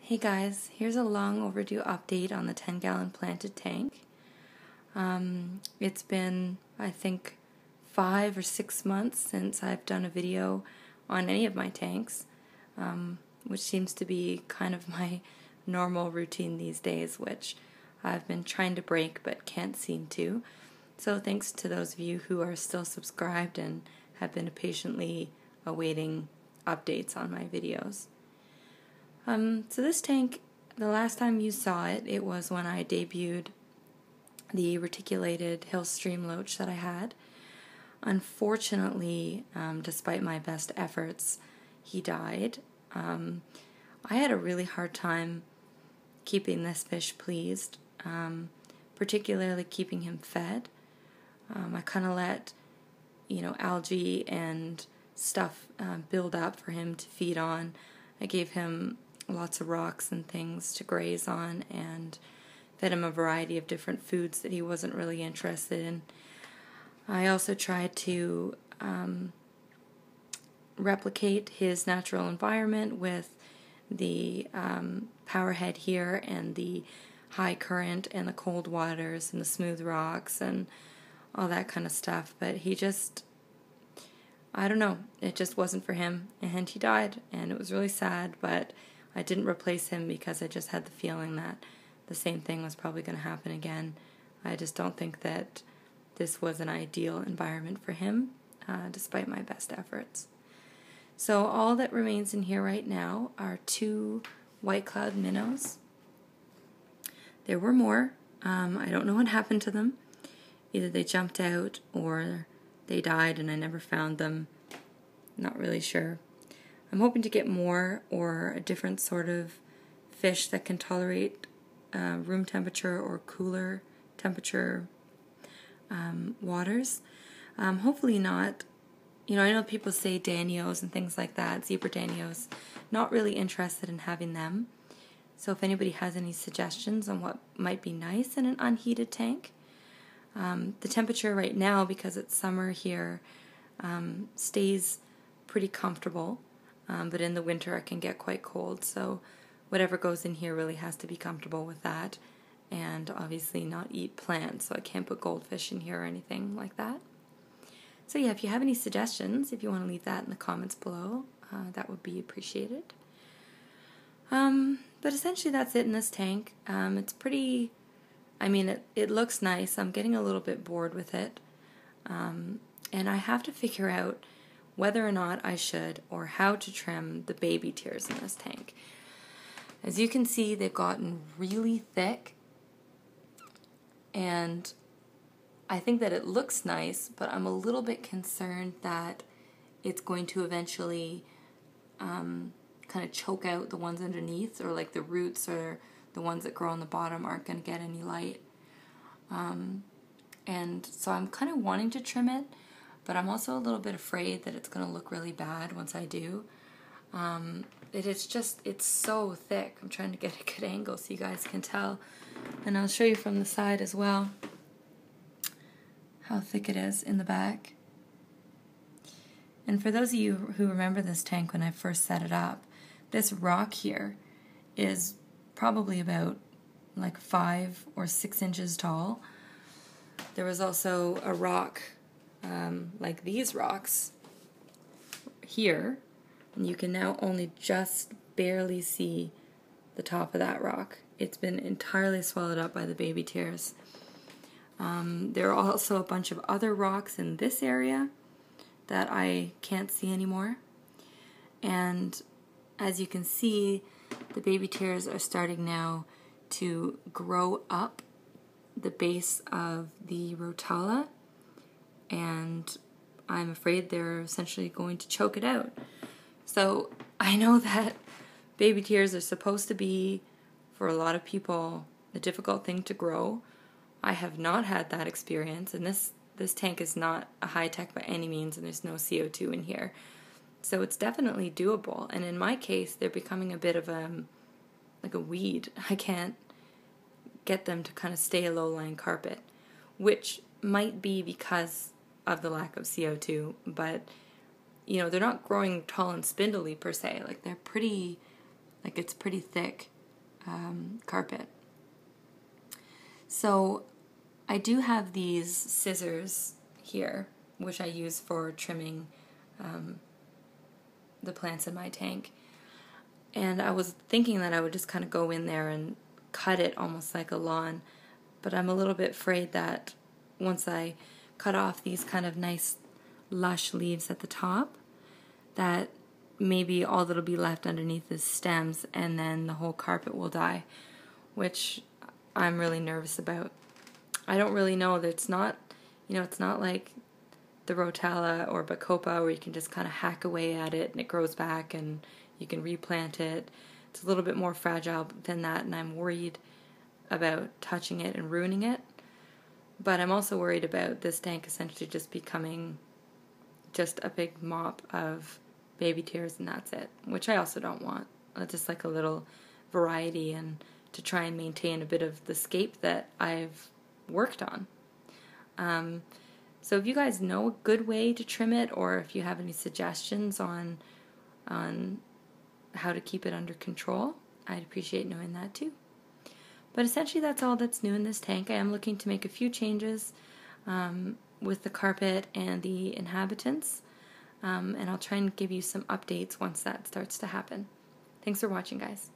Hey guys, here's a long overdue update on the 10-gallon planted tank. It's been, I think, 5 or 6 months since I've done a video on any of my tanks, which seems to be kind of my normal routine these days, which I've been trying to break but can't seem to. So thanks to those of you who are still subscribed and have been patiently awaiting updates on my videos. So this tank, the last time you saw it, it was when I debuted the reticulated hill stream loach that I had. Unfortunately, despite my best efforts, he died. I had a really hard time keeping this fish pleased, particularly keeping him fed. I kind of let, algae and stuff build up for him to feed on. I gave him lots of rocks and things to graze on and fed him a variety of different foods that he wasn't really interested in. I also tried to replicate his natural environment with the power head here and the high current and the cold waters and the smooth rocks and all that kind of stuff, but he just, I don't know, it just wasn't for him, and he died, and it was really sad, but I didn't replace him because I just had the feeling that the same thing was probably going to happen again. I just don't think that this was an ideal environment for him, despite my best efforts. So all that remains in here right now are 2 white cloud minnows. There were more. I don't know what happened to them. Either they jumped out or they died and I never found them. Not really sure. I'm hoping to get more or a different sort of fish that can tolerate room temperature or cooler temperature waters. Hopefully not. I know people say danios and things like that, zebra danios. Not really interested in having them. So if anybody has any suggestions on what might be nice in an unheated tank. The temperature right now, because it's summer here, stays pretty comfortable. But in the winter it can get quite cold, so whatever goes in here really has to be comfortable with that, and obviously not eat plants, so I can't put goldfish in here or anything like that. So yeah, if you have any suggestions, if you want to leave that in the comments below, that would be appreciated. But essentially that's it in this tank. It's pretty, it looks nice. I'm getting a little bit bored with it, and I have to figure out whether or not I should or how to trim the baby tears in this tank. As you can see, they've gotten really thick, and I think that it looks nice, but I'm a little bit concerned that it's going to eventually kind of choke out the ones underneath, or like the roots or the ones that grow on the bottom aren't going to get any light. And so I'm kind of wanting to trim it, but I'm also a little bit afraid that it's going to look really bad once I do. It's so thick. I'm trying to get a good angle so you guys can tell. And I'll show you from the side as well how thick it is in the back. And for those of you who remember this tank when I first set it up, this rock here is probably about like 5 or 6 inches tall. There was also a rock like these rocks here, and you can now only just barely see the top of that rock. It's been entirely swallowed up by the baby tears. There are also a bunch of other rocks in this area that I can't see anymore, and as you can see, the baby tears are starting now to grow up the base of the rotella, and I'm afraid they're essentially going to choke it out. So I know that baby tears are supposed to be, for a lot of people, a difficult thing to grow. I have not had that experience, and this tank is not a high-tech by any means, and there's no CO2 in here. So it's definitely doable, and in my case, they're becoming a bit of like a weed. I can't get them to kind of stay a low-lying carpet, which might be because of the lack of CO2, but they're not growing tall and spindly per se. Like they're pretty, like it's pretty thick carpet. So I do have these scissors here, which I use for trimming the plants in my tank. And I was thinking that I would just kind of go in there and cut it almost like a lawn, but I'm a little bit afraid that once I cut off these kind of nice lush leaves at the top, that maybe all that'll be left underneath is stems, and then the whole carpet will die, which I'm really nervous about. I don't really know that it's not like the Rotella or Bacopa where you can just kind of hack away at it and it grows back and you can replant it. It's a little bit more fragile than that, and I'm worried about touching it and ruining it. But I'm also worried about this tank essentially just becoming just a big mop of baby tears and that's it, which I also don't want. Just like a little variety and to try and maintain a bit of the scape that I've worked on. So if you guys know a good way to trim it, or if you have any suggestions on how to keep it under control, I'd appreciate knowing that too. But essentially that's all that's new in this tank. I am looking to make a few changes with the carpet and the inhabitants, and I'll try and give you some updates once that starts to happen. Thanks for watching, guys.